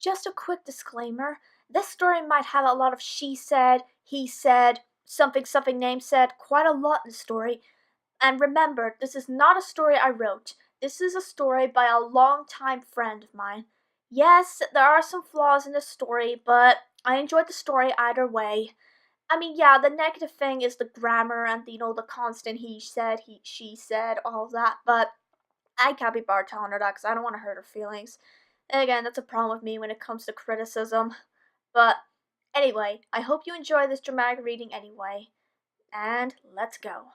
Just a quick disclaimer. This story might have a lot of she said, he said, something something name said, quite a lot in the story. And remember, this is not a story I wrote. This is a story by a longtime friend of mine. Yes, there are some flaws in the story, but I enjoyed the story either way. I mean, yeah, the negative thing is the grammar and, the constant he said, she said, all of that, but I can't be bothered telling her that because I don't want to hurt her feelings. And again, that's a problem with me when it comes to criticism. But anyway, I hope you enjoy this dramatic reading anyway. And let's go.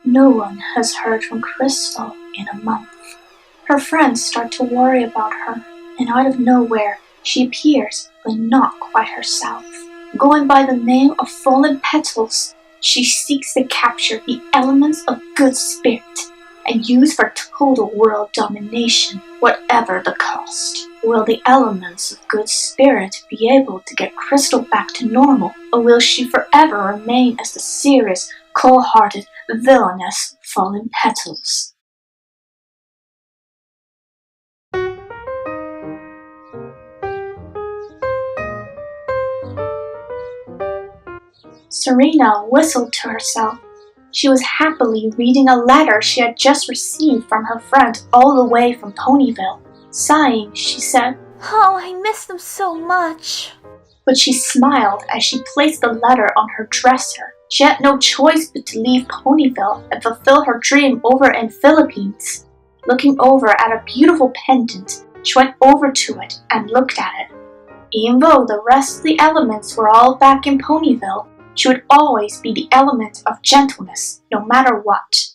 No one has heard from Crystal in a month. Her friends start to worry about her, and out of nowhere, she appears, but not quite herself. Going by the name of Fallen Petals, she seeks to capture the elements of good spirit and use for total world domination, whatever the cost. Will the elements of good spirit be able to get Crystal back to normal, or will she forever remain as the serious, cold-hearted, villainous Fallen Petals? Sirena whistled to herself. She was happily reading a letter she had just received from her friend all the way from Ponyville. Sighing, she said, "Oh, I miss them so much." But she smiled as she placed the letter on her dresser. She had no choice but to leave Ponyville and fulfill her dream over in Philippines. Looking over at a beautiful pendant, she went over to it and looked at it. Even though the rest of the elements were all back in Ponyville, she would always be the element of gentleness, no matter what.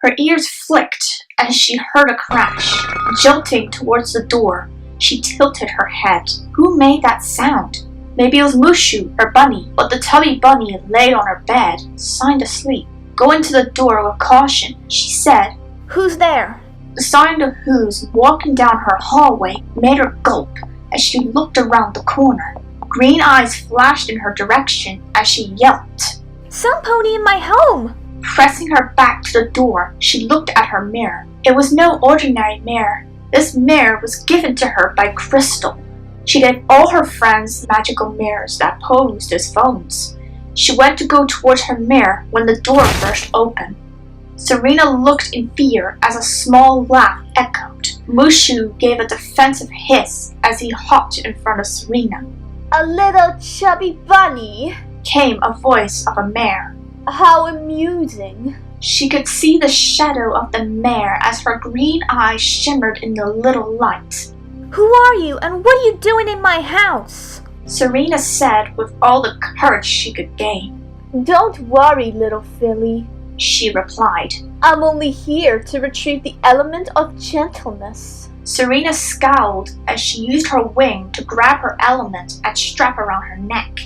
Her ears flicked as she heard a crash. Jolting towards the door, she tilted her head. Who made that sound? Maybe it was Mushu, her bunny, but the tubby bunny laid on her bed, sound asleep. Going to the door with caution, she said, "Who's there?" The sound of who's walking down her hallway made her gulp as she looked around the corner. Green eyes flashed in her direction as she yelped. "Some pony in my home!" Pressing her back to the door, she looked at her mirror. It was no ordinary mirror. This mirror was given to her by Crystal. She gave all her friends magical mirrors that posed as phones. She went to go towards her mirror when the door burst open. Sirena looked in fear as a small laugh echoed. Mushu gave a defensive hiss as he hopped in front of Sirena. "A little chubby bunny?" Came a voice of a mare. "How amusing." She could see the shadow of the mare as her green eyes shimmered in the little light. "Who are you and what are you doing in my house?" Sirena said with all the courage she could gain. "Don't worry, little filly," she replied. "I'm only here to retrieve the element of gentleness." Sirena scowled as she used her wing to grab her element and strap around her neck.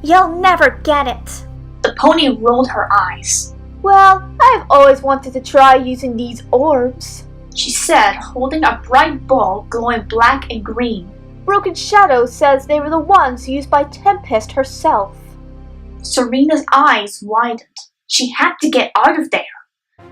"You'll never get it." The pony rolled her eyes. "Well, I've always wanted to try using these orbs," she said, holding a bright ball glowing black and green. "Broken Shadow says they were the ones used by Tempest herself." Serena's eyes widened. She had to get out of there.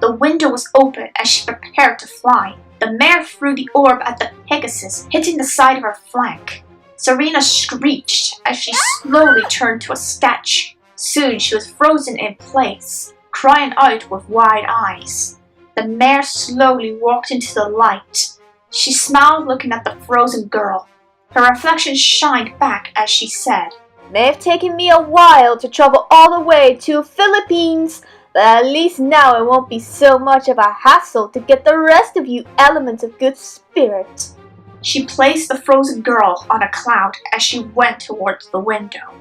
The window was open as she prepared to fly. The mare threw the orb at the Pegasus, hitting the side of her flank. Sirena screeched as she slowly turned to a statue. Soon she was frozen in place, crying out with wide eyes. The mare slowly walked into the light. She smiled looking at the frozen girl. Her reflection shined back as she said, "May have taken me a while to travel all the way to Philippines, but at least now it won't be so much of a hassle to get the rest of you elements of good spirit." She placed the frozen girl on a cloud as she went towards the window.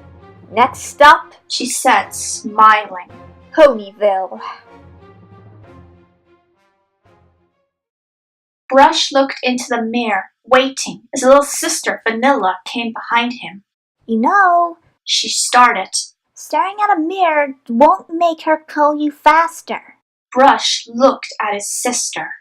"Next stop," she said, smiling, "Ponyville." Brush looked into the mirror, waiting, as little sister Vanilla came behind him. "You know," she started, "staring at a mirror won't make her call you faster." Brush looked at his sister.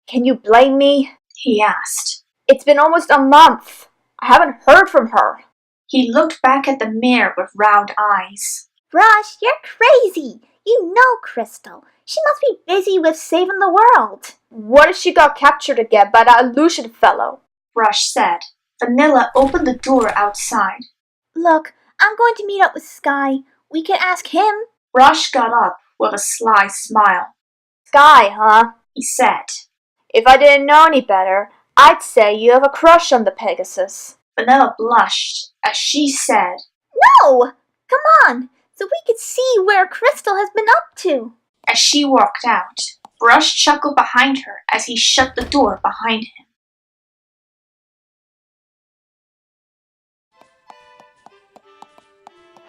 "Can you blame me?" he asked. "It's been almost a month. I haven't heard from her." He looked back at the mirror with round eyes. "Brush, you're crazy. You know Crystal. She must be busy with saving the world." "What if she got captured again by that illusion fellow?" Brush said. Vanilla opened the door outside. Look, I'm going to meet up with Sky. We can ask him. Brush got up with a sly smile. Sky, huh? He said. If I didn't know any better, I'd say you have a crush on the Pegasus. Vanilla blushed as she said, No! Come on, so we could see where Crystal has been up to. as she walked out. Brush chuckled behind her as he shut the door behind him.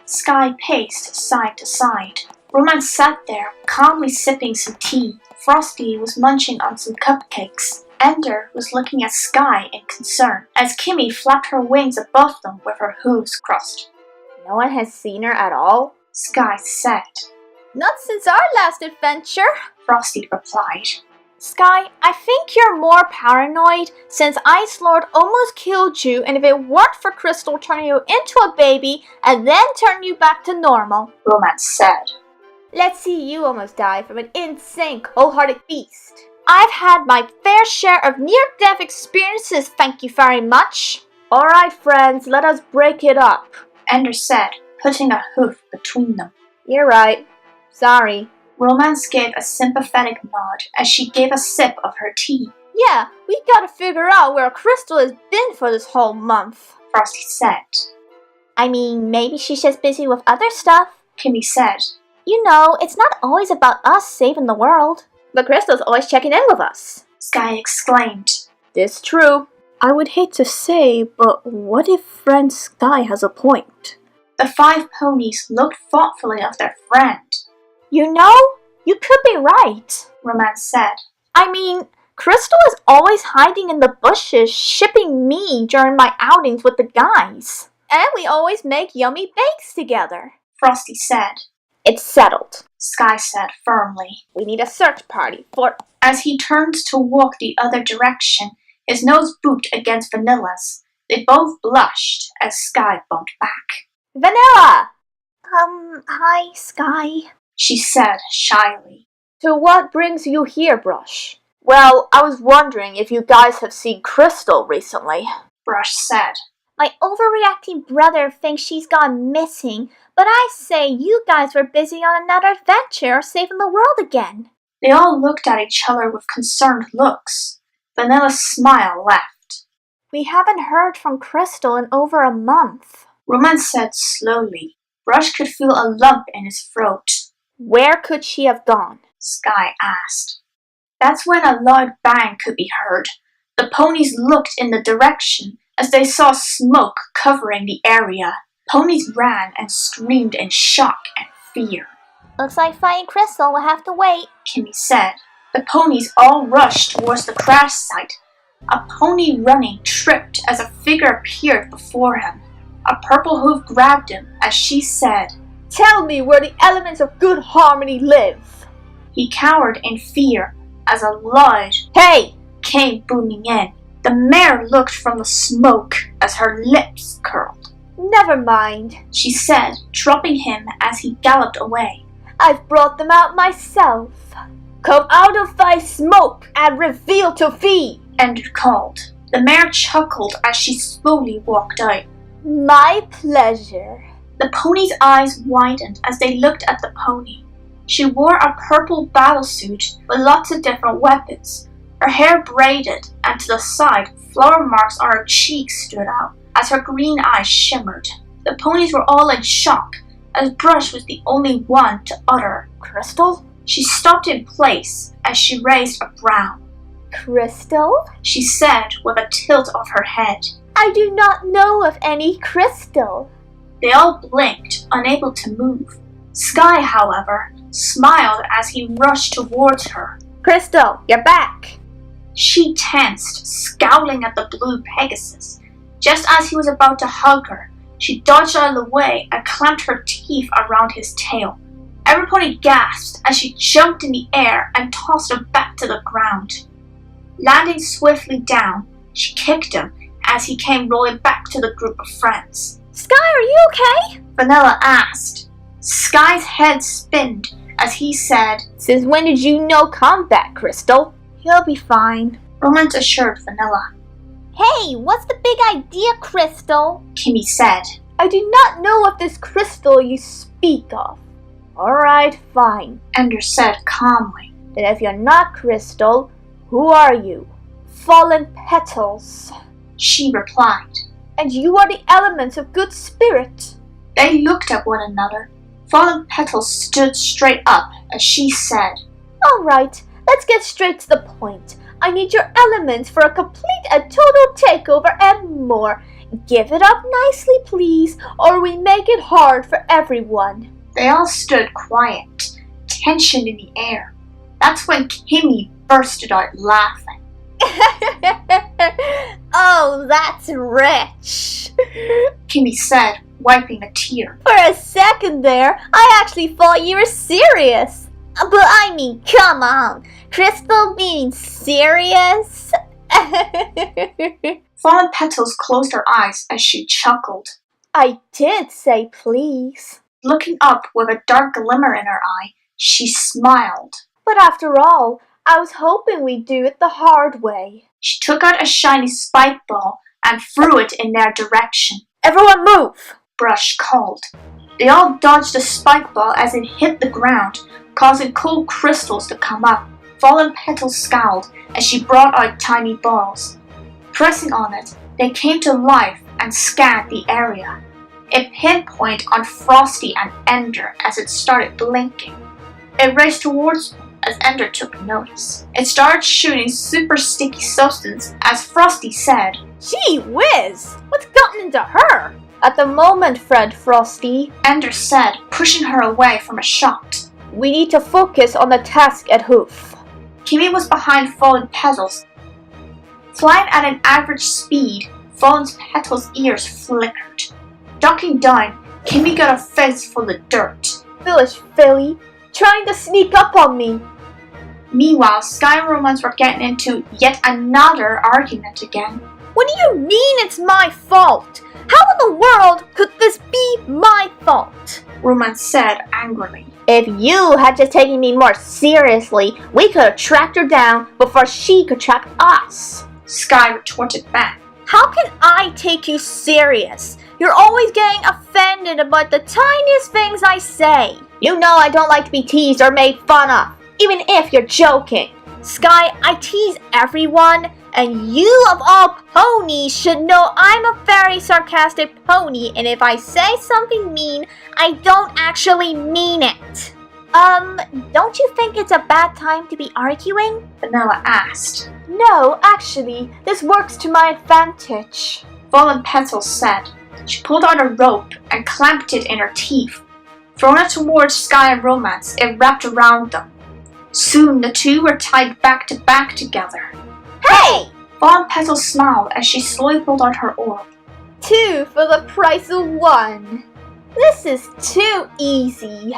Sky paced side to side. Roman sat there, calmly sipping some tea. Frosty was munching on some cupcakes. Ender was looking at Sky in concern as Kimmy flapped her wings above them with her hooves crossed. No one has seen her at all? Sky said. Not since our last adventure. Frosty replied. Sky, I think you're more paranoid since Ice Lord almost killed you, and if it weren't for Crystal turning you into a baby and then turning you back to normal. Romance said. Let's see you almost die from an insane, cold-hearted beast. I've had my fair share of near-death experiences, thank you very much. Alright friends, let us break it up. Ender said, putting a hoof between them. You're right. Sorry. Romance gave a sympathetic nod as she gave a sip of her tea. Yeah, we gotta figure out where Crystal has been for this whole month. Frosty said. I mean, maybe she's just busy with other stuff. Kimmy said. You know, it's not always about us saving the world. But Crystal's always checking in with us. Sky exclaimed. This true. I would hate to say, but what if friend Sky has a point? The 5 ponies looked thoughtfully at their friend. You know, you could be right. Romance said. I mean, Crystal is always hiding in the bushes, shipping me during my outings with the guys. And we always make yummy bakes together. Frosty said. It's settled. Sky said firmly. We need a search party for... As he turned to walk the other direction, his nose booped against Vanilla's. They both blushed as Sky bumped back. Vanilla! Hi, Sky. She said shyly. So what brings you here, Brush? Well, I was wondering if you guys have seen Crystal recently. Brush said. My overreacting brother thinks she's gone missing, but I say you guys were busy on another adventure saving the world again. They all looked at each other with concerned looks. Vanilla's smile left. We haven't heard from Crystal in over a month. Romance said slowly. Brush could feel a lump in his throat. Where could she have gone? Sky asked. That's when a loud bang could be heard. The ponies looked in the direction as they saw smoke covering the area. Ponies ran and screamed in shock and fear. Looks like finding Crystal will have to wait. Kimmy said. The ponies all rushed towards the crash site. A pony running tripped as a figure appeared before him. A purple hoof grabbed him as she said, Tell me where the elements of good harmony live. He cowered in fear as a loud Hey! came booming in. The mare looked from the smoke as her lips curled. Never mind, She said, dropping him as he galloped away. I've brought them out myself. Come out of thy smoke and reveal to thee. Ender called. The mare chuckled as she slowly walked out. My pleasure. The pony's eyes widened as they looked at the pony. She wore a purple battlesuit with lots of different weapons. Her hair braided, and to the side, flower marks on her cheeks stood out as her green eyes shimmered. The ponies were all in shock, as Brush was the only one to utter, Crystal? She stopped in place as she raised a brow. Crystal? She said with a tilt of her head. I do not know of any Crystal. They all blinked, unable to move. Sky, however, smiled as he rushed towards her. Crystal, you're back. She tensed, scowling at the blue Pegasus. Just as he was about to hug her, she dodged out of the way and clamped her teeth around his tail. Everybody gasped as she jumped in the air and tossed him back to the ground. Landing swiftly down, she kicked him as he came rolling back to the group of friends. Sky, are you okay? Vanilla asked. Sky's head spinned as he said, Since when did you know combat, Crystal? He'll be fine. Romance assured Vanilla. Hey, what's the big idea, Crystal? Kimmy said. I do not know of this crystal you speak of. Alright, fine. Ender said calmly. Then if you're not Crystal, who are you? Fallen Petals. She replied. And you are the elements of good spirit. They looked at one another. Fallen Petals stood straight up as she said. Alright, let's get straight to the point. I need your elements for a complete and total takeover and more. Give it up nicely, please, or we make it hard for everyone. They all stood quiet, tension in the air. That's when Kimmy bursted out laughing. Oh, that's rich. Kimmy said, wiping a tear. For a second there, I actually thought you were serious. But I mean, come on. Crystal being serious? Fallen Petals closed her eyes as she chuckled. I did say please. Looking up with a dark glimmer in her eye, she smiled. But after all, I was hoping we'd do it the hard way. She took out a shiny spike ball and threw it in their direction. Everyone move! Brush called. They all dodged the spike ball as it hit the ground, causing cold crystals to come up. Fallen Petals scowled as she brought out tiny balls. Pressing on it, they came to life and scanned the area. It pinpointed on Frosty and Ender as it started blinking. It raced towards them as Ender took notice. It started shooting super sticky substance as Frosty said, Gee whiz! What's gotten into her? At the moment, Fred Frosty, Ender said, pushing her away from a shot. We need to focus on the task at hoof. Kimmy was behind Fallen Petals. Flying at an average speed, Fallen Petals' ears flickered. Ducking down, Kimmy got her face full of dirt. Foolish filly, trying to sneak up on me. Meanwhile, Sky and Romance were getting into yet another argument again. What do you mean it's my fault? How in the world could this be my fault? Romance said angrily. If you had just taken me more seriously, we could have tracked her down before she could track us. Sky retorted back. How can I take you serious? You're always getting offended about the tiniest things I say. You know I don't like to be teased or made fun of, even if you're joking. Sky, I tease everyone, and you of all ponies should know I'm a very sarcastic pony, and if I say something mean, I don't actually mean it. Don't you think it's a bad time to be arguing? Vanilla asked. No, actually, this works to my advantage. Fallen Petals said. She pulled out a rope and clamped it in her teeth. Throwing it towards Sky and Romance, it wrapped around them. Soon the two were tied back to back together. Hey! Fallen Petals smiled as she slowly pulled out her orb. 2 for the price of 1. This is too easy.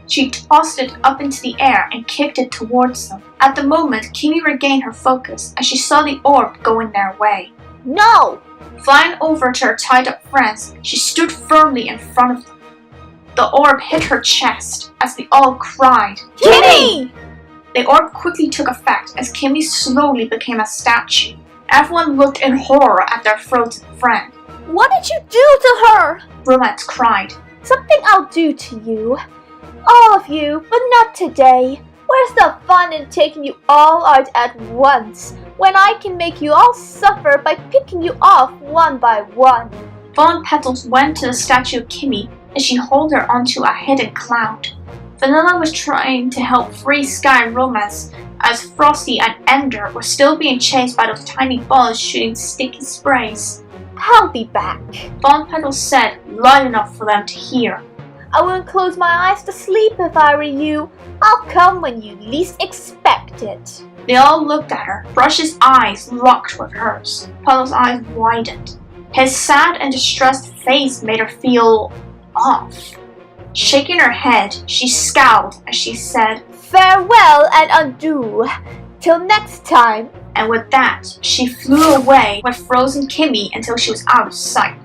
She tossed it up into the air and kicked it towards them. At the moment, Kimmy regained her focus as she saw the orb going their way. No! Flying over to her tied-up friends, she stood firmly in front of them. The orb hit her chest as they all cried, Kimmy! The orb quickly took effect as Kimmy slowly became a statue. Everyone looked in horror at their frozen friend. What did you do to her? Romance cried. Something I'll do to you. All of you, but not today. Where's the fun in taking you all out at once, when I can make you all suffer by picking you off one by one? Fallen Petals went to the statue of Kimmy as she held her onto a hidden cloud. Vanilla was trying to help free Sky and Romance as Frosty and Ender were still being chased by those tiny balls shooting sticky sprays. I'll be back. Fallen Petals said, loud enough for them to hear. I wouldn't close my eyes to sleep if I were you. I'll come when you least expect it. They all looked at her. Brush's eyes locked with hers. Petals' eyes widened. His sad and distressed face made her feel off. Shaking her head, she scowled as she said, Farewell and adieu. Till next time. And with that, she flew away with frozen Kimmy until she was out of sight.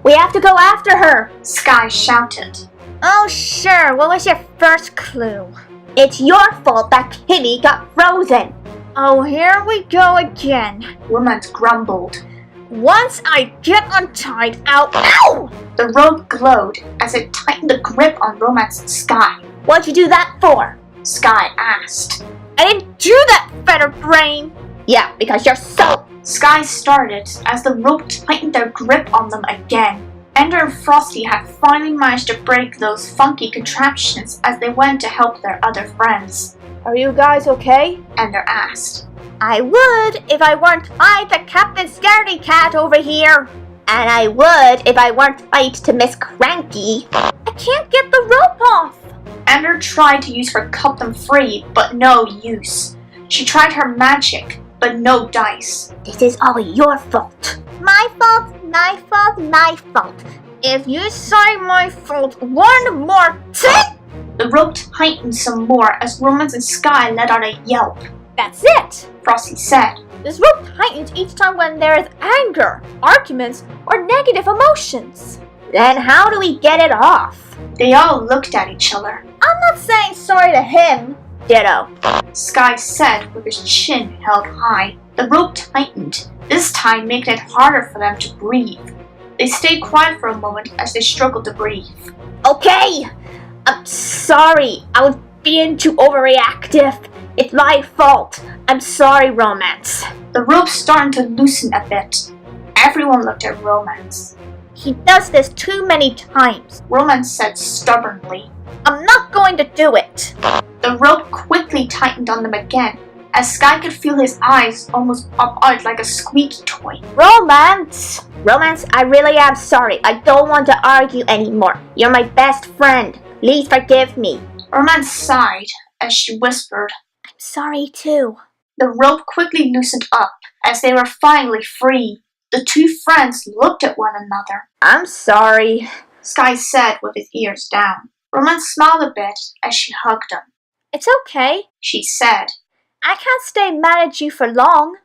We have to go after her. Sky shouted. Oh sure, what was your first clue? It's your fault that Kimmy got frozen. Oh, here we go again. Romance grumbled. Once I get untied, Ow! The rope glowed as it tightened the grip on Romance and Sky. What'd you do that for? Sky asked. I didn't do that, feather brain! Yeah, because you're so... Sky started as the rope tightened their grip on them again. Ender and Frosty had finally managed to break those funky contraptions as they went to help their other friends. Are you guys okay? Ender asked. I would if I weren't fight the Captain Scaredy Cat over here. And I would if I weren't fight to Miss Cranky. I can't get the rope off. Ender tried to use her cut them free, but no use. She tried her magic, but no dice. This is all your fault. My fault, my fault, my fault. If you say my fault one more time... The rope tightened some more as Romance and Sky let out a yelp. That's it! Frosty said. This rope tightens each time when there is anger, arguments, or negative emotions. Then how do we get it off? They all looked at each other. I'm not saying sorry to him. Ditto. Sky said with his chin held high. The rope tightened, this time making it harder for them to breathe. They stayed quiet for a moment as they struggled to breathe. Okay! I'm sorry. I was being too overreactive. It's my fault. I'm sorry, Romance. The rope's starting to loosen a bit. Everyone looked at Romance. He does this too many times. Romance said stubbornly. I'm not going to do it. The rope quickly tightened on them again, as Sky could feel his eyes almost pop out like a squeaky toy. Romance! Romance, I really am sorry. I don't want to argue anymore. You're my best friend. Please forgive me. Romance sighed as she whispered. I'm sorry too. The rope quickly loosened up as they were finally free. The two friends looked at one another. I'm sorry, Sky said with his ears down. Romance smiled a bit as she hugged him. It's okay. She said. I can't stay mad at you for long.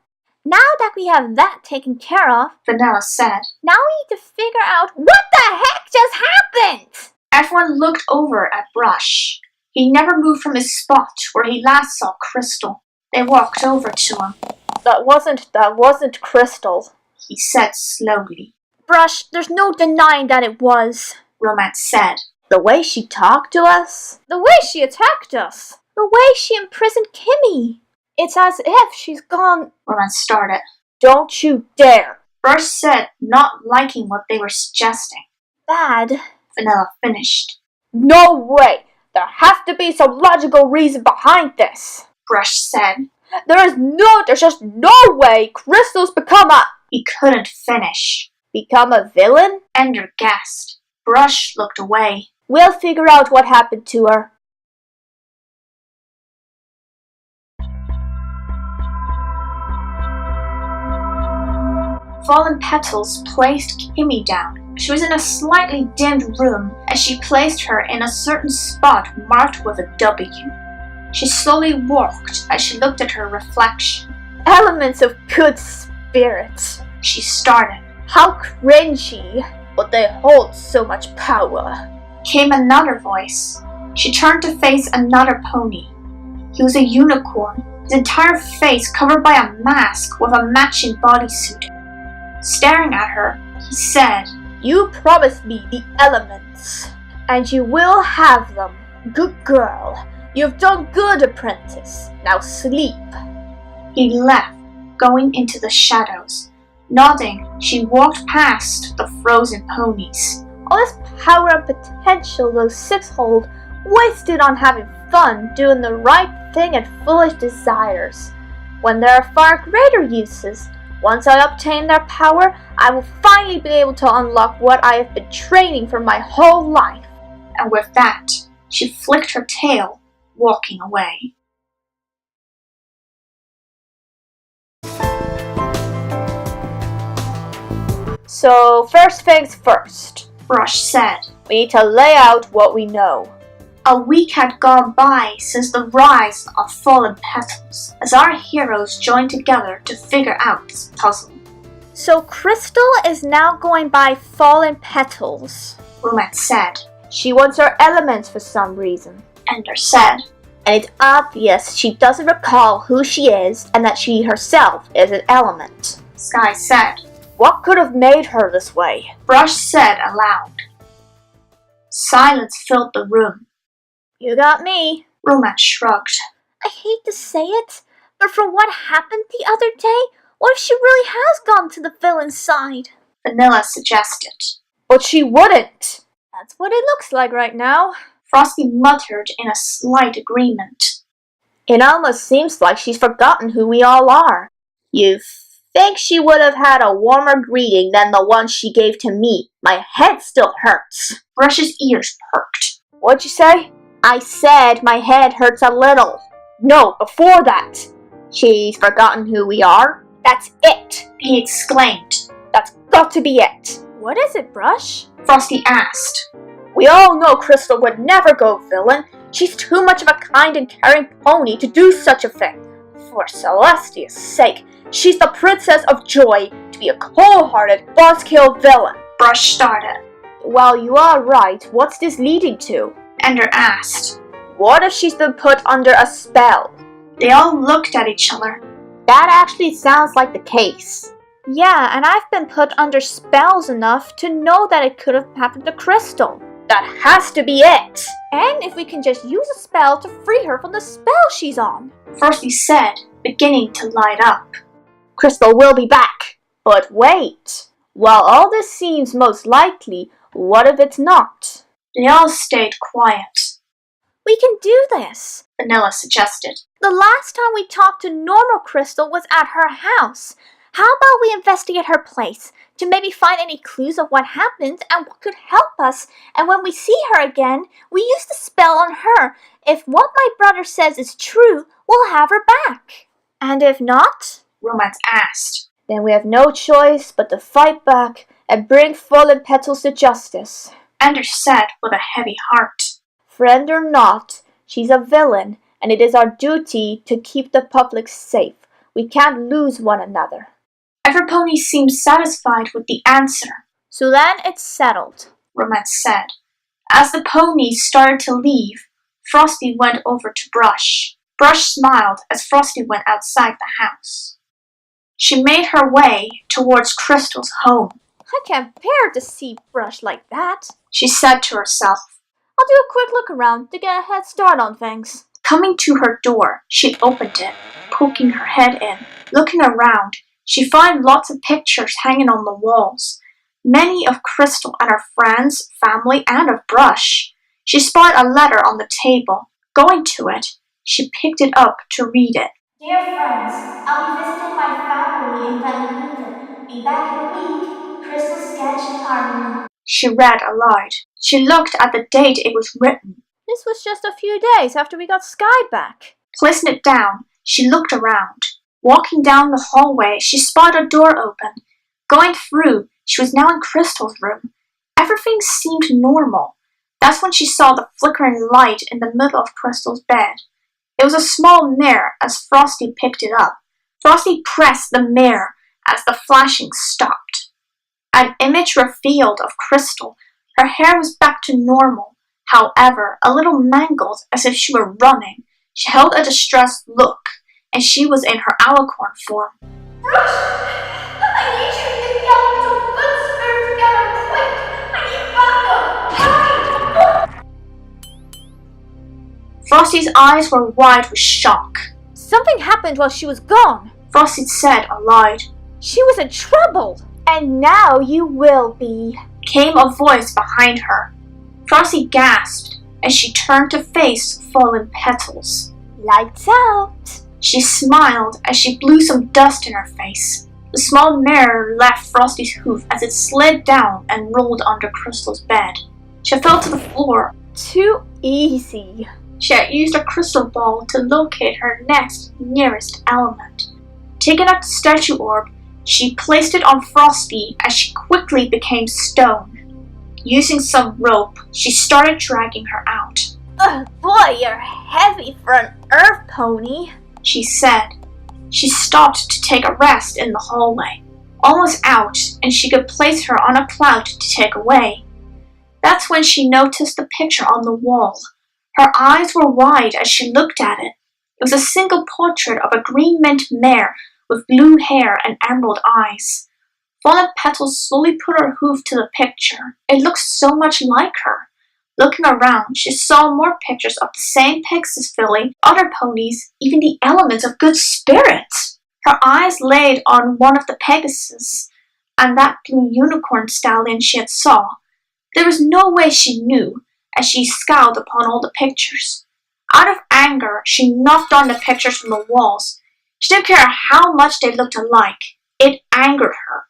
Now that we have that taken care of, Vanilla said. now we need to figure out what the heck just happened! Everyone looked over at Brush. He never moved from his spot where he last saw Crystal. They walked over to him. That wasn't Crystal. He said slowly. Brush, there's no denying that it was. Romance said. The way she talked to us? The way she attacked us. The way she imprisoned Kimmy. It's as if she's gone. Romance started. Don't you dare. Brush said, not liking what they were suggesting. Bad. Vanilla finished. No way. There has to be some logical reason behind this. Brush said. There's just no way Crystal's become He couldn't finish. a villain? Ender gasped. Brush looked away. We'll figure out what happened to her. Fallen Petals placed Kimmy down. She was in a slightly dimmed room as she placed her in a certain spot marked with a W. She slowly walked as she looked at her reflection. Elements of good spirits. She started. How cringy, but they hold so much power. Came another voice. She turned to face another pony. He was a unicorn, his entire face covered by a mask with a matching bodysuit. Staring at her, he said, You promised me the elements, and you will have them. Good girl. You've done good, apprentice. Now sleep. He left, going into the shadows. Nodding, she walked past the frozen ponies. All this power and potential those six hold, wasted on having fun, doing the right thing and foolish desires. When there are far greater uses, once I obtain their power, I will finally be able to unlock what I have been training for my whole life. And with that, she flicked her tail, walking away. So, first things first. Brush said. We need to lay out what we know. A week had gone by since the rise of Fallen Petals, as our heroes joined together to figure out this puzzle. So Crystal is now going by Fallen Petals. Romance said. She wants her elements for some reason. Ender said. And it's obvious she doesn't recall who she is and that she herself is an element. Sky said. What could have made her this way? Brush said aloud. Silence filled the room. You got me. Romance shrugged. I hate to say it, but from what happened the other day, what if she really has gone to the villain's side? Vanilla suggested. But she wouldn't. That's what it looks like right now. Frosty muttered in a slight agreement. It almost seems like she's forgotten who we all are. You think she would have had a warmer greeting than the one she gave to me? My head still hurts. Brush's ears perked. What'd you say? I said my head hurts a little. No, before that. She's forgotten who we are? That's it. He exclaimed. That's got to be it. What is it, Brush? Frosty asked. We all know Crystal would never go villain. She's too much of a kind and caring pony to do such a thing. For Celestia's sake, she's the Princess of Joy to be a cold-hearted buzzkill villain. Brush started. Well, you are right. What's this leading to? Ender asked. What if she's been put under a spell? They all looked at each other. That actually sounds like the case. Yeah, and I've been put under spells enough to know that it could have happened to Crystal. That has to be it. And if we can just use a spell to free her from the spell she's on. Frosty said, beginning to light up. Crystal will be back. But wait. While all this seems most likely, what if it's not? They all stayed quiet. We can do this. Vanilla suggested. The last time we talked to normal Crystal was at her house. How about we investigate her place to maybe find any clues of what happened and what could help us, and when we see her again, we use the spell on her. If what my brother says is true, we'll have her back. And if not? Romance asked. Then we have no choice but to fight back and bring fallen Petals to justice. Ender said with a heavy heart. Friend or not, she's a villain, and it is our duty to keep the public safe. We can't lose one another. Every pony seemed satisfied with the answer. So then it's settled, Romance said. As the ponies started to leave, Frosty went over to Brush. Brush smiled as Frosty went outside the house. She made her way towards Crystal's home. I can't bear to see Brush like that. She said to herself. I'll do a quick look around to get a head start on things. Coming to her door, she opened it, poking her head in. Looking around, she found lots of pictures hanging on the walls, many of Crystal and her friends, family, and of Brush. She spotted a letter on the table. Going to it, she picked it up to read it. Dear friends, I'll be visiting my family in Vancouver. Be back in a week. Crystal Sketch Harmony. She read aloud. She looked at the date it was written. This was just a few days after we got Sky back. Placing it down, she looked around. Walking down the hallway, she spotted a door open. Going through, she was now in Crystal's room. Everything seemed normal. That's when she saw the flickering light in the middle of Crystal's bed. It was a small mirror as Frosty picked it up. Frosty pressed the mirror as the flashing stopped. An image revealed of Crystal. Her hair was back to normal, however, a little mangled as if she were running. She held a distressed look, and she was in her alicorn form. Brush! I need you to get some good spirit together quick! I need backup! Hurry! Frosty's eyes were wide with shock. Something happened while she was gone. Frosty said aloud. She was in trouble. And now you will be, came a voice behind her. Frosty gasped as she turned to face fallen Petals. Lights out. She smiled as she blew some dust in her face. The small mirror left Frosty's hoof as it slid down and rolled under Crystal's bed. She fell to the floor. Too easy. She had used a crystal ball to locate her next nearest element. Taking up the statue orb, she placed it on Frosty as she quickly became stone. Using some rope, she started dragging her out. Oh boy, you're heavy for an earth pony, she said. She stopped to take a rest in the hallway. Almost out, and she could place her on a cloud to take away. That's when she noticed the picture on the wall. Her eyes were wide as she looked at it. It was a single portrait of a green mint mare with blue hair and emerald eyes. Fallen Petals slowly put her hoof to the picture. It looked so much like her. Looking around, she saw more pictures of the same Pegasus filly, other ponies, even the elements of good spirits. Her eyes laid on one of the Pegasus, and that blue unicorn stallion she had saw. There was no way she knew, as she scowled upon all the pictures. Out of anger, she knocked on the pictures from the walls. She didn't care how much they looked alike. It angered her.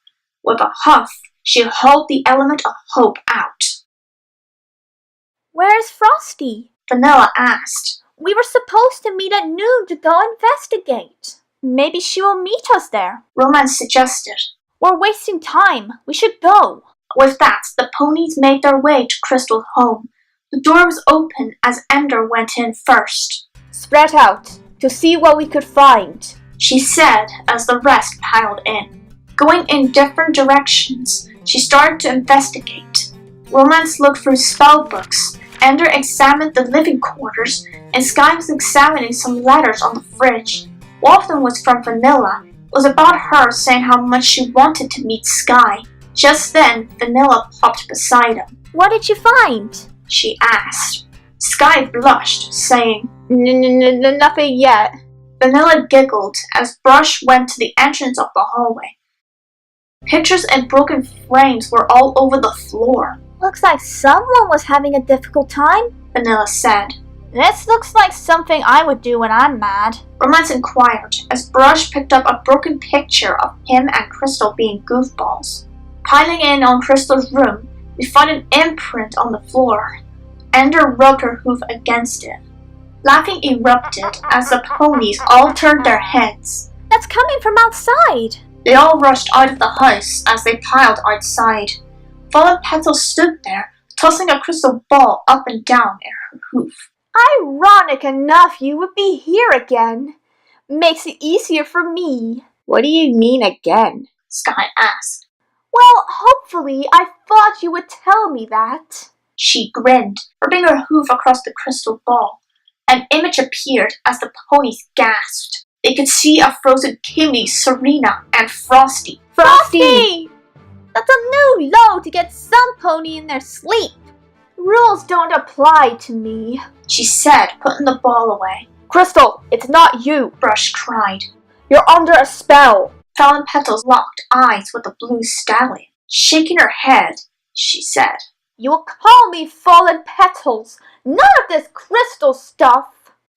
With a huff, she hauled the element of hope out. Where's Frosty? Vanilla asked. We were supposed to meet at noon to go investigate. Maybe she will meet us there. Romance suggested. We're wasting time. We should go. With that, the ponies made their way to Crystal's home. The door was open as Ender went in first. Spread out to see what we could find, She said as the rest piled in. Going in different directions, she started to investigate. Romance looked through spell books. Ender examined the living quarters, and Sky was examining some letters on the fridge. One of them was from Vanilla. It was about her saying how much she wanted to meet Sky. Just then, Vanilla popped beside him. What did you find? She asked. Sky blushed, saying, Nothing yet. Vanilla giggled as Brush went to the entrance of the hallway. Pictures and broken frames were all over the floor. Looks like someone was having a difficult time, Vanilla said. This looks like something I would do when I'm mad. Romance inquired as Brush picked up a broken picture of him and Crystal being goofballs. Piling in on Crystal's room, we found an imprint on the floor. Ender rubbed her hoof against it. Laughing erupted as the ponies all turned their heads. That's coming from outside. They all rushed out of the house as they piled outside. Fallen Petals stood there, tossing a crystal ball up and down in her hoof. Ironic enough you would be here again. Makes it easier for me. What do you mean again? Sky asked. Well, hopefully I thought you would tell me that. She grinned, rubbing her hoof across the crystal ball. An image appeared as the ponies gasped. They could see a frozen Kimmy, Sirena, and Frosty. Frosty! That's a new low to get some pony in their sleep. Rules don't apply to me, she said, putting the ball away. Crystal, it's not you. Brush cried. You're under a spell. Fallen Petals locked eyes with the blue stallion. Shaking her head, she said, You will call me Fallen Petals. None of this crystal stuff.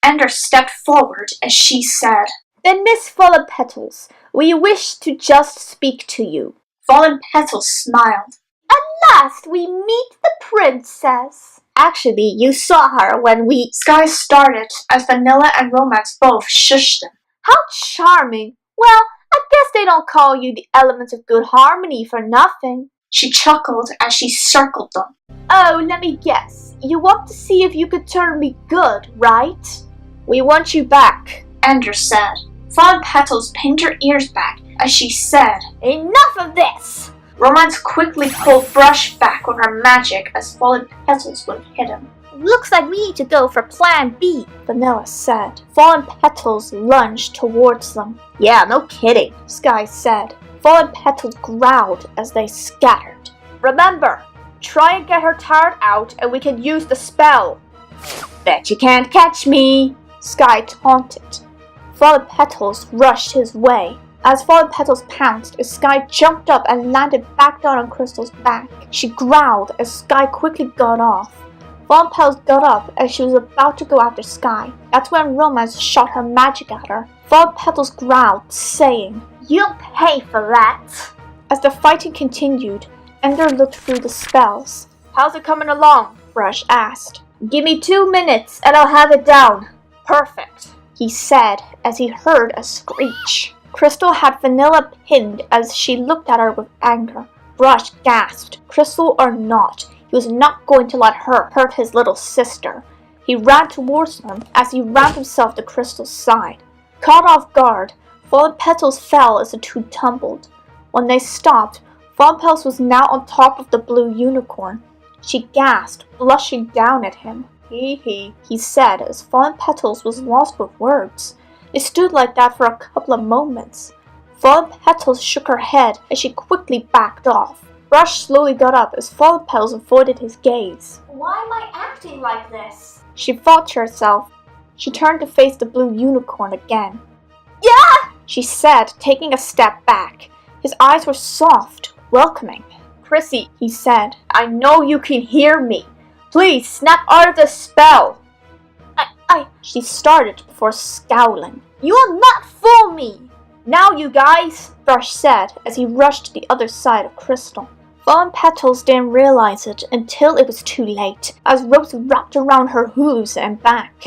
Ender stepped forward as she said, Then Miss Fallen Petals, we wish to just speak to you. Fallen Petals smiled. At last we meet the princess. Actually, you saw her when we... Sky started as Vanilla and Romance both shushed them. How charming. Well, I guess they don't call you the elements of good harmony for nothing. She chuckled as she circled them. Oh, let me guess. You want to see if you could turn me good, right? We want you back, Ender said. Fallen Petals pinned her ears back as she said, Enough of this! Romance quickly pulled Brush back with her magic as Fallen Petals would have hit him. Looks like we need to go for Plan B, Vanilla said. Fallen Petals lunged towards them. Yeah, no kidding, Sky said. Fallen Petals growled as they scattered. Remember, try and get her tired out and we can use the spell. Bet you can't catch me, Sky taunted. Fallen Petals rushed his way. As Fallen Petals pounced, Sky jumped up and landed back down on Crystal's back. She growled as Sky quickly got off. Fallen Petals got up as she was about to go after Sky. That's when Romance shot her magic at her. Fallen Petals growled, saying, You'll pay for that. As the fighting continued, Ender looked through the spells. How's it coming along? Brush asked. Give me 2 minutes and I'll have it down. Perfect, he said as he heard a screech. Crystal had Vanilla pinned as she looked at her with anger. Brush gasped. Crystal or not, he was not going to let her hurt his little sister. He ran towards them as he rammed himself to Crystal's side. Caught off guard, Fallen Petals fell as the two tumbled. When they stopped, Fallen Petals was now on top of the blue unicorn. She gasped, blushing down at him. He said as Fallen Petals was lost for words. They stood like that for a couple of moments. Fallen Petals shook her head as she quickly backed off. Brush slowly got up as Fallen Petals avoided his gaze. Why am I acting like this? She thought to herself. She turned to face the blue unicorn again. Yeah! She said, taking a step back. His eyes were soft, welcoming. Chrissy, he said, I know you can hear me. Please snap out of the spell. She started before scowling. You will not fool me! Now you guys, Brush said as he rushed to the other side of Crystal. Fallen Petals didn't realize it until it was too late, as ropes wrapped around her hooves and back.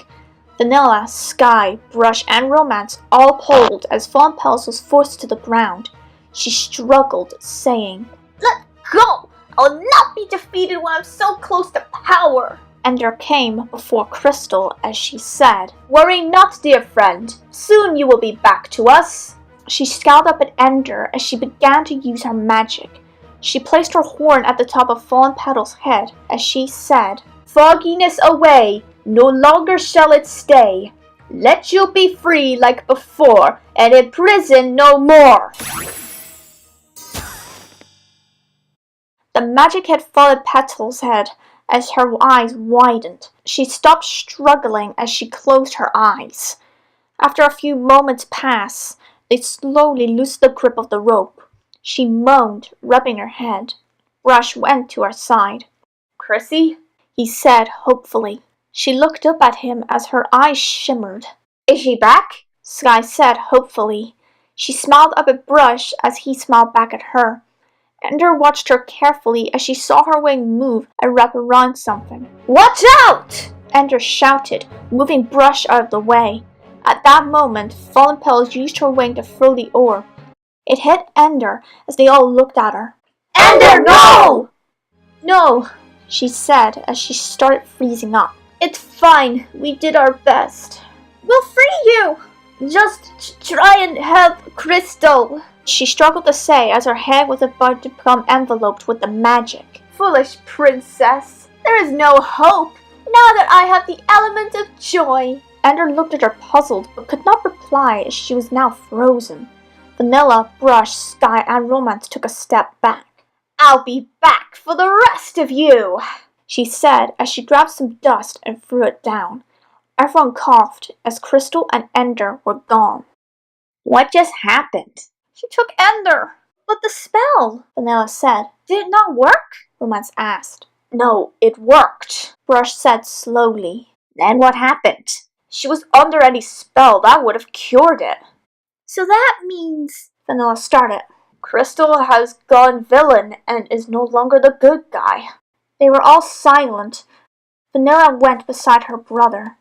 Vanilla, Sky, Brush, and Romance all pulled as Fallen Petals was forced to the ground. She struggled, saying, Let go! I will not be defeated when I'm so close to power! Ender came before Crystal as she said, Worry not, dear friend. Soon you will be back to us. She scowled up at Ender as she began to use her magic. She placed her horn at the top of Fallen Petal's head as she said, Fogginess away, no longer shall it stay. Let you be free like before, and in prison no more. The magic hit Fallen Petal's head as her eyes widened. She stopped struggling as she closed her eyes. After a few moments passed, they slowly loosened the grip of the rope. She moaned, rubbing her head. Brush went to her side. Chrissy? He said hopefully. She looked up at him as her eyes shimmered. Is she back? Sky said hopefully. She smiled up at Brush as he smiled back at her. Ender watched her carefully as she saw her wing move and wrap around something. Watch out! Ender shouted, moving Brush out of the way. At that moment, Fallen Petals used her wing to throw the orb. It hit Ender as they all looked at her. Ender, no! No, she said as she started freezing up. It's fine, we did our best. We'll free you! Just try and help Crystal. She struggled to say as her head was about to become enveloped with the magic. Foolish princess, there is no hope, now that I have the element of joy. Ender looked at her puzzled, but could not reply as she was now frozen. Vanilla, Brush, Sky, and Romance took a step back. I'll be back for the rest of you, she said as she grabbed some dust and threw it down. Everyone coughed as Crystal and Ender were gone. What just happened? She took Ender. But the spell, Vanilla said. Did it not work? Romance asked. No, it worked, Brush said slowly. Then what happened? She was under any spell that would have cured it. So that means... Vanilla started. Crystal has gone villain and is no longer the good guy. They were all silent. Vanilla went beside her brother.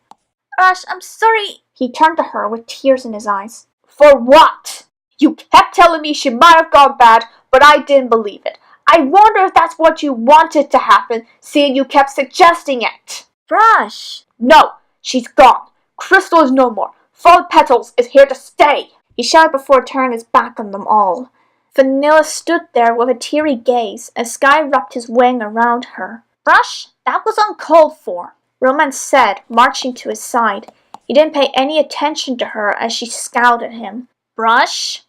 Brush, I'm sorry. He turned to her with tears in his eyes. For what? You kept telling me she might have gone bad, but I didn't believe it. I wonder if that's what you wanted to happen, seeing you kept suggesting it. Brush. No, she's gone. Crystal is no more. Fallen Petals is here to stay. He shouted before turning his back on them all. Vanilla stood there with a teary gaze as Sky wrapped his wing around her. Brush, that was uncalled for, Romance said, marching to his side. He didn't pay any attention to her as she scowled at him. Brush?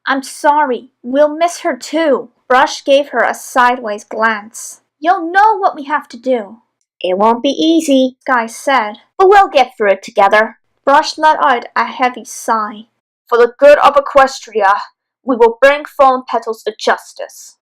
I'm sorry. We'll miss her too. Brush gave her a sideways glance. You'll know what we have to do. It won't be easy, Sky said, but we'll get through it together. Brush let out a heavy sigh. For the good of Equestria, we will bring Fallen Petals to justice.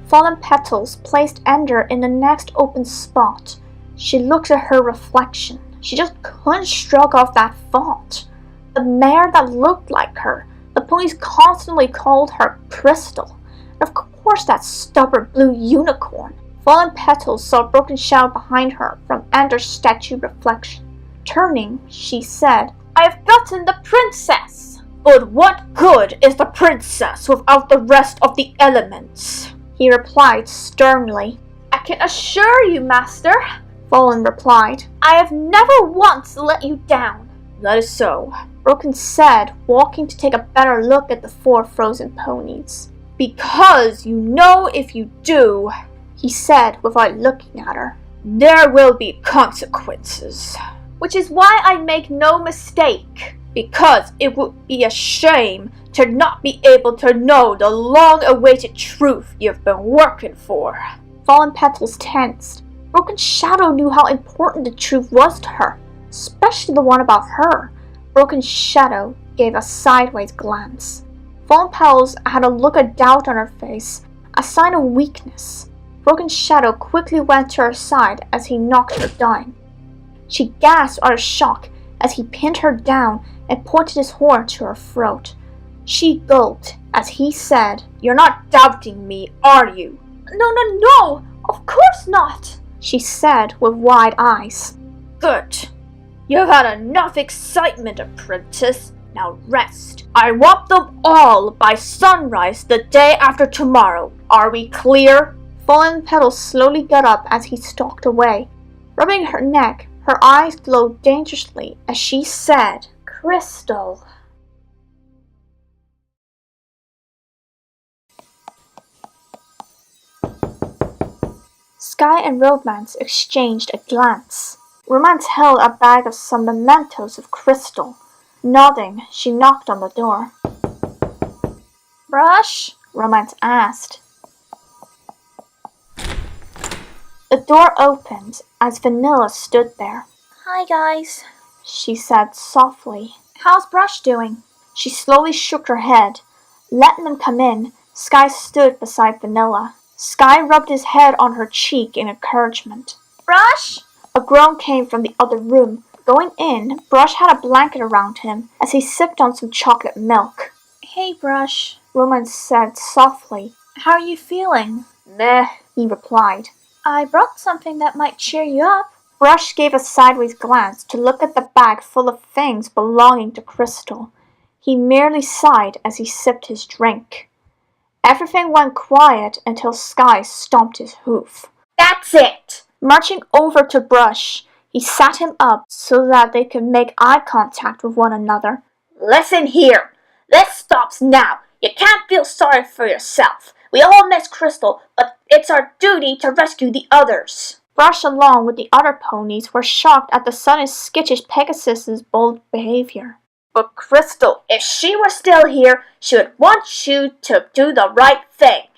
Fallen Petals placed Ender in the next open spot. She looked at her reflection. She just couldn't shrug off that thought. The mare that looked like her. The ponies constantly called her Crystal. And of course that stubborn blue unicorn. Fallen Petals saw a broken shadow behind her from Ender's statue reflection. Turning, she said, I have gotten the princess! But what good is the princess without the rest of the elements? He replied sternly. I can assure you, master, Fallen replied. I have never once let you down. That is so, Broken said, walking to take a better look at the 4 frozen ponies. Because you know if you do, he said without looking at her, there will be consequences. Which is why I make no mistake. because it would be a shame to not be able to know the long-awaited truth you've been working for. Fallen Petals tensed. Broken Shadow knew how important the truth was to her, especially the one about her. Broken Shadow gave a sideways glance. Fallen Petals had a look of doubt on her face, a sign of weakness. Broken Shadow quickly went to her side as he knocked her down. She gasped out of shock as he pinned her down and pointed his horn to her throat. She gulped as he said, "You're not doubting me, are you?" No, of course not, she said with wide eyes. Good. You've had enough excitement, apprentice. Now rest. I want them all by sunrise the day after tomorrow. Are we clear? Fallen Petals slowly got up as he stalked away. Rubbing her neck, her eyes glowed dangerously as she said, Crystal. Sky and Romance exchanged a glance. Romance held a bag of some mementos of Crystal. Nodding, she knocked on the door. Brush? Romance asked. The door opened as Vanilla stood there. Hi guys, she said softly. How's Brush doing? She slowly shook her head. Letting them come in, Sky stood beside Vanilla. Sky rubbed his head on her cheek in encouragement. Brush? A groan came from the other room. Going in, Brush had a blanket around him as he sipped on some chocolate milk. Hey Brush, Romance said softly. How are you feeling? Meh, he replied. I brought something that might cheer you up. Brush gave a sideways glance to look at the bag full of things belonging to Crystal. He merely sighed as he sipped his drink. Everything went quiet until Sky stomped his hoof. That's it! Marching over to Brush, he sat him up so that they could make eye contact with one another. Listen here. This stops now. You can't feel sorry for yourself. We all miss Crystal, but it's our duty to rescue the others. Brush, along with the other ponies, were shocked at the sudden skittish Pegasus's bold behavior. But Crystal, if she were still here, she would want you to do the right thing.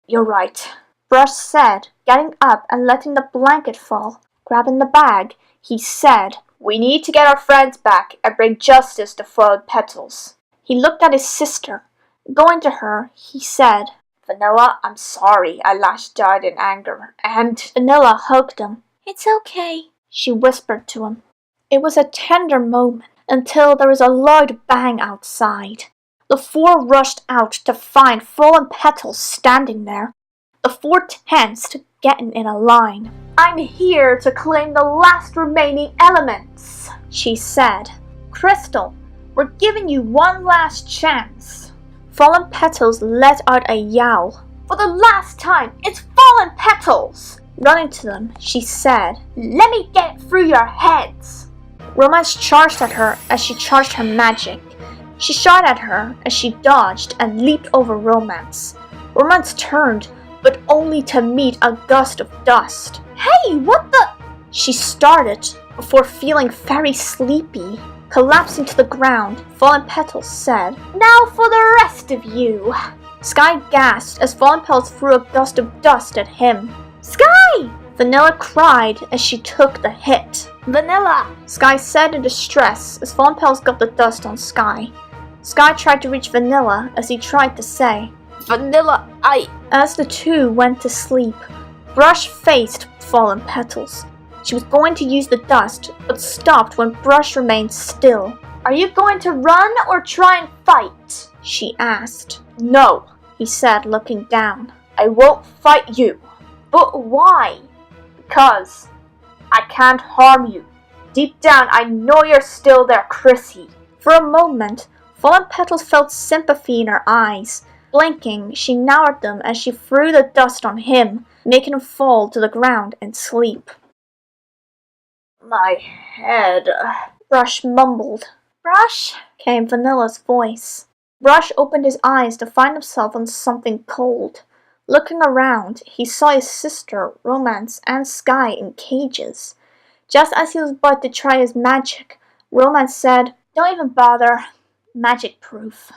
You're right, Brush said, getting up and letting the blanket fall. Grabbing the bag, he said, We need to get our friends back and bring justice to Fallen Petals. He looked at his sister. Going to her, he said, Vanilla, I'm sorry I lashed out in anger, and Vanilla hugged him. It's okay, she whispered to him. It was a tender moment until there was a loud bang outside. The four rushed out to find Fallen Petals standing there. The four tensed, getting in a line. I'm here to claim the last remaining elements, she said. Crystal, we're giving you one last chance. Fallen Petals let out a yowl. For the last time, it's Fallen Petals! Running to them, she said, Let me get it through your heads! Romance charged at her as she charged her magic. She shot at her as she dodged and leaped over Romance. Romance turned, but only to meet a gust of dust. Hey, what the? She started before feeling very sleepy. Collapsing to the ground, Fallen Petals said, Now for the rest of you. Sky gasped as Fallen Petals threw a gust of dust at him. Sky! Vanilla cried as she took the hit. Vanilla! Sky said in distress as Fallen Petals got the dust on Sky. Sky tried to reach Vanilla as he tried to say, Vanilla, As the two went to sleep, Brush faced Fallen Petals. She was going to use the dust, but stopped when Brush remained still. Are you going to run or try and fight? She asked. No, he said, looking down. I won't fight you. But why? Because I can't harm you. Deep down, I know you're still there, Chrissy. For a moment, Fallen Petals felt sympathy in her eyes. Blinking, she narrowed them as she threw the dust on him, making him fall to the ground and sleep. My head, Brush mumbled. Brush? Came Vanilla's voice. Brush opened his eyes to find himself on something cold. Looking around, he saw his sister, Romance, and Sky in cages. Just as he was about to try his magic, Romance said, Don't even bother. Magic proof.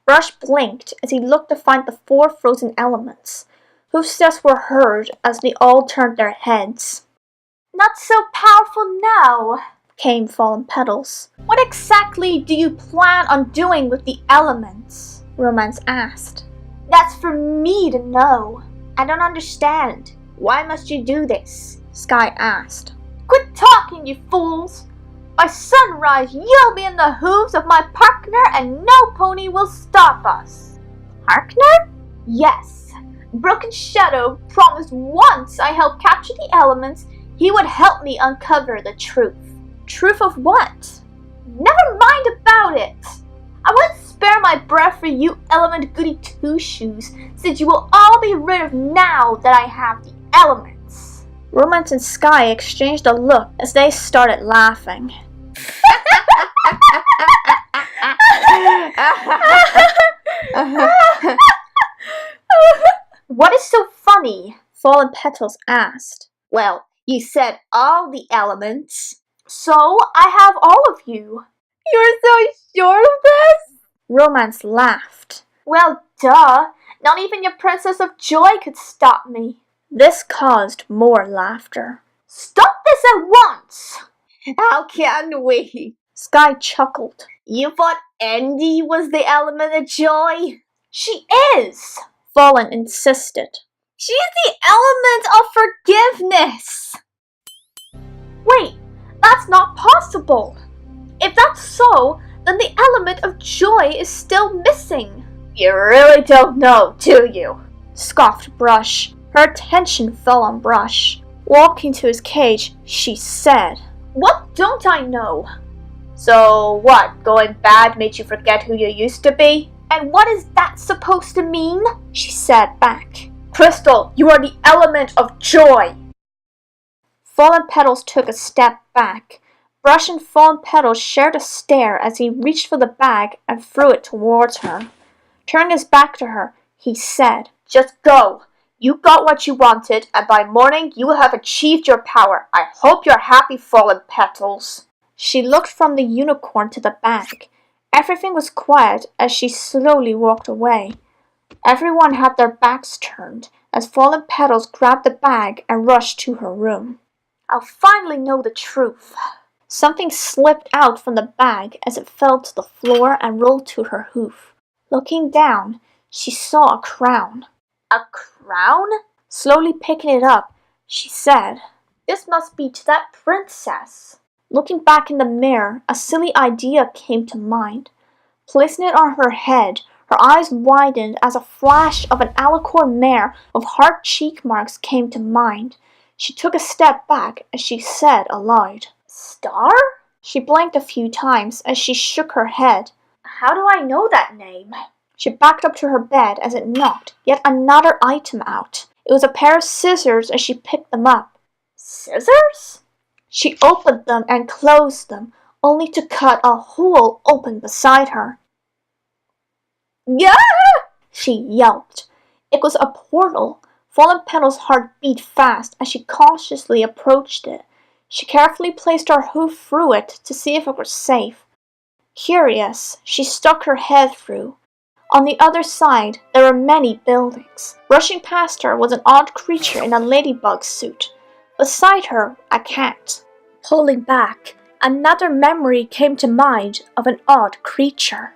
Brush blinked as he looked to find the 4 frozen elements, whose steps were heard as they all turned their heads. Not so powerful now, came Fallen Petals. What exactly do you plan on doing with the elements? Romance asked. That's for me to know. I don't understand. Why must you do this? Sky asked. Quit talking, you fools! By sunrise, you'll be in the hooves of my partner and no pony will stop us. Partner? Yes. Broken Shadow promised once I helped capture the elements, he would help me uncover the truth. Truth of what? Never mind about it. I wouldn't spare my breath for you element goody two-shoes, since you will all be rid of now that I have the elements. Romance and Sky exchanged a look as they started laughing. What is so funny? Fallen Petals asked. Well, you said all the elements. So I have all of you. You're so sure of this? Romance laughed. Well, duh. Not even your Princess of Joy could stop me. This caused more laughter. Stop this at once! How can we? Sky chuckled. You thought Andy was the element of joy? She is! Fallen insisted. She's the element of forgiveness! Wait, that's not possible! If that's so, then the element of joy is still missing. You really don't know, do you? Scoffed Brush. Her attention fell on Brush. Walking to his cage, she said, What don't I know? So what, going bad made you forget who you used to be? And what is that supposed to mean? She said back. Crystal, you are the element of joy. Fallen Petals took a step back. Brush and Fallen Petals shared a stare as he reached for the bag and threw it towards her. Turning his back to her, he said, Just go. You got what you wanted, and by morning you will have achieved your power. I hope you're happy, Fallen Petals. She looked from the unicorn to the bag. Everything was quiet as she slowly walked away. Everyone had their backs turned as Fallen Petals grabbed the bag and rushed to her room. I'll finally know the truth. Something slipped out from the bag as it fell to the floor and rolled to her hoof. Looking down, she saw a crown. A crown? Slowly picking it up, she said, This must be to that princess. Looking back in the mirror, a silly idea came to mind. Placing it on her head, her eyes widened as a flash of an alicorn mare with hard cheek marks came to mind. She took a step back as she said aloud, Star? She blinked a few times as she shook her head. How do I know that name? She backed up to her bed as it knocked yet another item out. It was a pair of scissors as she picked them up. Scissors? She opened them and closed them, only to cut a hole open beside her. Yeah! She yelped. It was a portal. Fallen Petals' heart beat fast as she cautiously approached it. She carefully placed her hoof through it to see if it was safe. Curious, she stuck her head through. On the other side, there were many buildings. Rushing past her was an odd creature in a ladybug suit. Beside her, a cat. Pulling back, another memory came to mind of an odd creature.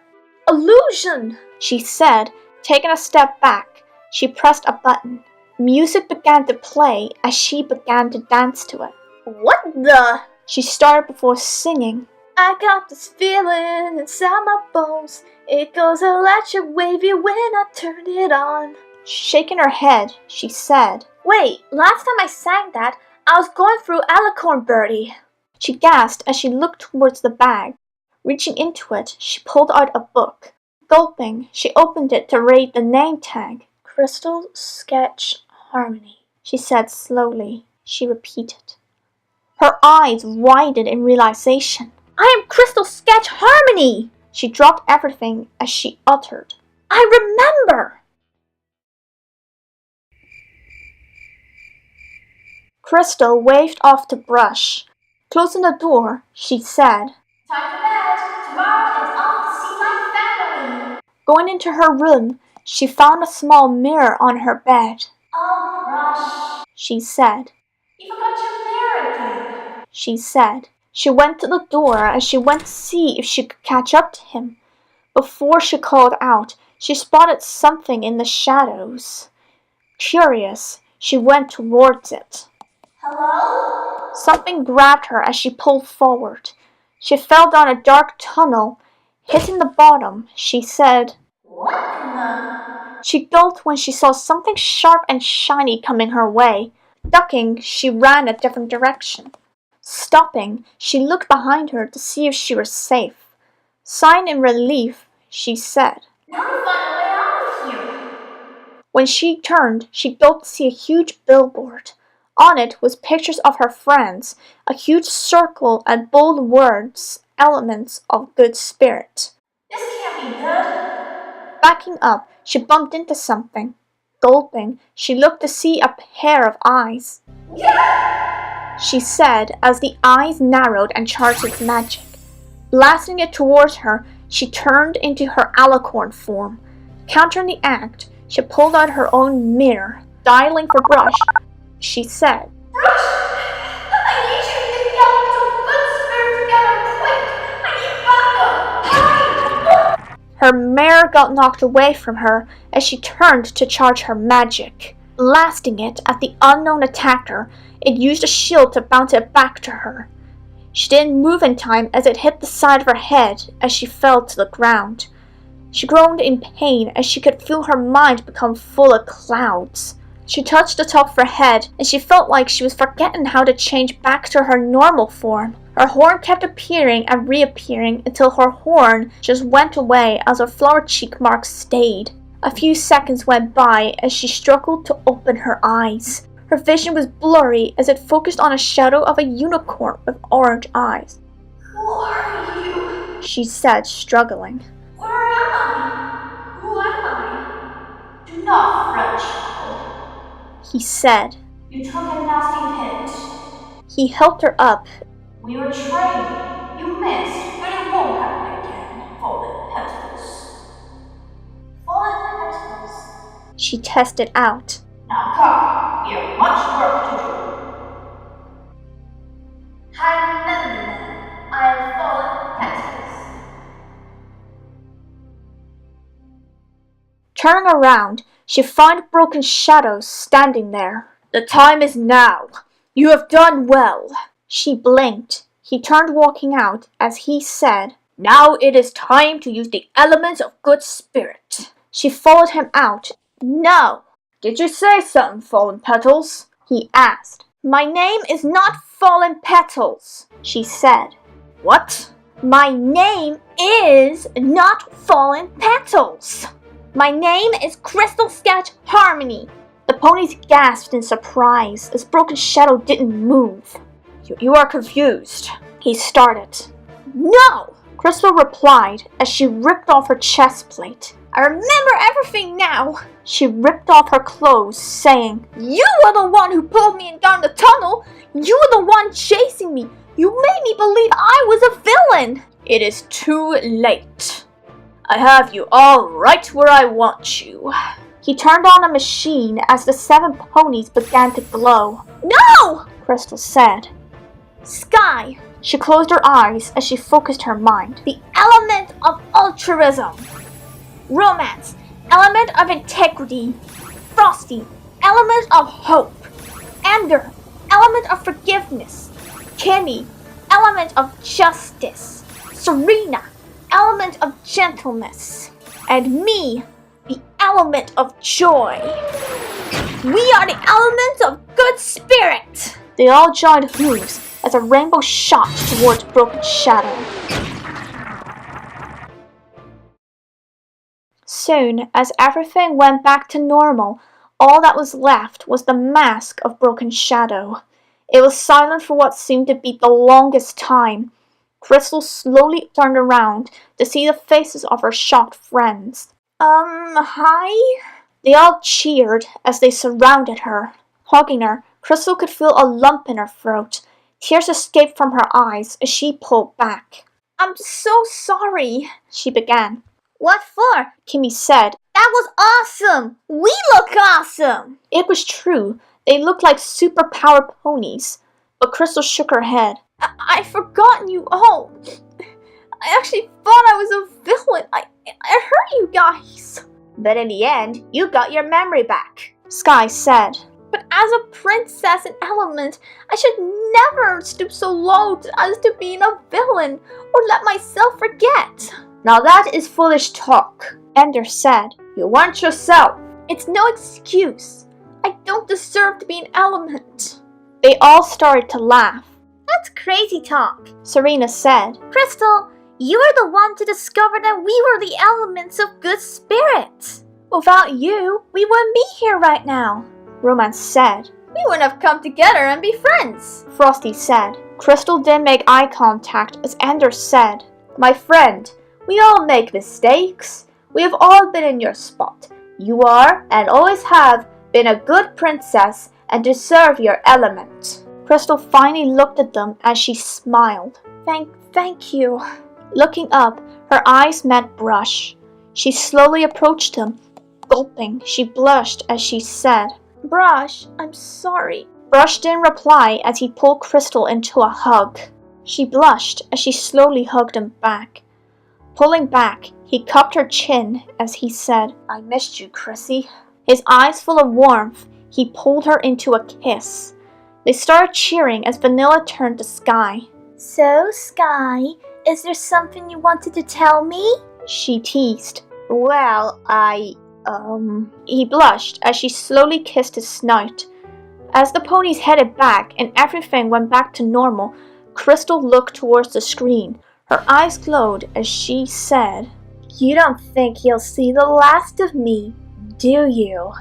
Illusion! She said, taking a step back. She pressed a button. Music began to play as she began to dance to it. What the? She started before singing. I got this feeling inside my bones. It goes electric wavy when I turn it on. Shaking her head, she said, Wait, last time I sang that, I was going through Alicorn Birdie. She gasped as she looked towards the bag. Reaching into it, she pulled out a book. Gulping, she opened it to read the name tag. Crystal Sketch Harmony, she said slowly. She repeated. Her eyes widened in realization. I am Crystal Sketch Harmony! She dropped everything as she uttered, I remember! Crystal waved off to Brush. Closing the door, she said, Time for bed. tomorrow and off to see my family. Going into her room, she found a small mirror on her bed. Oh, Brush, She said. you forgot your mirror again. She said. She went to the door and she went to see if she could catch up to him. Before she called out, she spotted something in the shadows. Curious, she went towards it. Hello? Something grabbed her as she pulled forward. She fell down a dark tunnel. Hitting the bottom, she said. What in the... She gulped when she saw something sharp and shiny coming her way. Ducking, she ran a different direction. Stopping, she looked behind her to see if she was safe. Sighing in relief, she said. Now to find a way out of here. When she turned, she gulped to see a huge billboard. On it was pictures of her friends, a huge circle and bold words, elements of good spirit. This can't be good. Backing up, she bumped into something. Gulping, she looked to see a pair of eyes. Yeah! She said as the eyes narrowed and charged with magic. Blasting it towards her, she turned into her alicorn form. Countering the act, she pulled out her own mirror. Dialing for Brush, she said. Brush, I need you to get the elements of good spirit together quick. I need backup. Hurry! Her mirror got knocked away from her as she turned to charge her magic. Blasting it at the unknown attacker, it used a shield to bounce it back to her. She didn't move in time as it hit the side of her head as she fell to the ground. She groaned in pain as she could feel her mind become full of clouds. She touched the top of her head and she felt like she was forgetting how to change back to her normal form. Her horn kept appearing and reappearing until her horn just went away as her flower cheek marks stayed. A few seconds went by as she struggled to open her eyes. Her vision was blurry as it focused on a shadow of a unicorn with orange eyes. Who are you? She said, struggling. Where am I? Who am I? Do not fret, child. He said. You took a nasty hit. He helped her up. We were trained. You missed, but it won't happen again. Fallen petals. Fallen petals. She tested out. Now come, we have much work to do. I remember now. I have fallen petals. Turning around, she found Broken Shadow standing there. The time is now. You have done well. She blinked. He turned walking out as he said, Now it is time to use the elements of good spirit. She followed him out. No. Did you say something, Fallen Petals? He asked. My name is not Fallen Petals, she said. What? My name is not Fallen Petals. My name is Crystal Sketch Harmony. The ponies gasped in surprise as Broken Shadow didn't move. You are confused, he started. No, Crystal replied as she ripped off her chest plate. I remember everything now. She ripped off her clothes, saying, You were the one who pulled me down the tunnel. You were the one chasing me. You made me believe I was a villain. It is too late. I have you all right where I want you. He turned on a machine as the 7 ponies began to glow. No! Crystal said. Sky. She closed her eyes as she focused her mind. The element of altruism. Romance, element of integrity. Frosty, element of hope. Ender, element of forgiveness. Kimmy, element of justice. Sirena, element of gentleness. And me, the element of joy. We are the elements of good spirit. They all joined hooves as a rainbow shot towards Broken Shadow. Soon, as everything went back to normal, all that was left was the mask of Broken Shadow. It was silent for what seemed to be the longest time. Crystal slowly turned around to see the faces of her shocked friends. Hi? They all cheered as they surrounded her. Hugging her, Crystal could feel a lump in her throat. Tears escaped from her eyes as she pulled back. I'm so sorry, she began. What for? Kimmy said. That was awesome! We look awesome! It was true. They looked like superpower ponies. But Crystal shook her head. I'd forgotten you all. I actually thought I was a villain. I hurt you guys. But in the end, you got your memory back, Sky said. But as a princess in Element, I should never stoop so low as to being a villain or let myself forget. Now that is foolish talk, Ender said. You weren't yourself. It's no excuse. I don't deserve to be an Element. They all started to laugh. That's crazy talk, Sirena said. Crystal, you were the one to discover that we were the elements of good spirits. Without you, we wouldn't be here right now, Romance said. We wouldn't have come together and be friends, Frosty said. Crystal didn't make eye contact as Ender said. My friend, we all make mistakes. We have all been in your spot. You are, and always have, been a good princess and deserve your element. Crystal finally looked at them as she smiled. Thank you. Looking up, her eyes met Brush. She slowly approached him. Gulping, she blushed as she said, Brush, I'm sorry. Brush didn't reply as he pulled Crystal into a hug. She blushed as she slowly hugged him back. Pulling back, he cupped her chin as he said, I missed you, Chrissy. His eyes full of warmth, he pulled her into a kiss. They started cheering as Vanilla turned to Sky. So, Sky, is there something you wanted to tell me? She teased. Well, He blushed as she slowly kissed his snout. As the ponies headed back and everything went back to normal, Crystal looked towards the screen. Her eyes glowed as she said, You don't think you'll see the last of me, do you?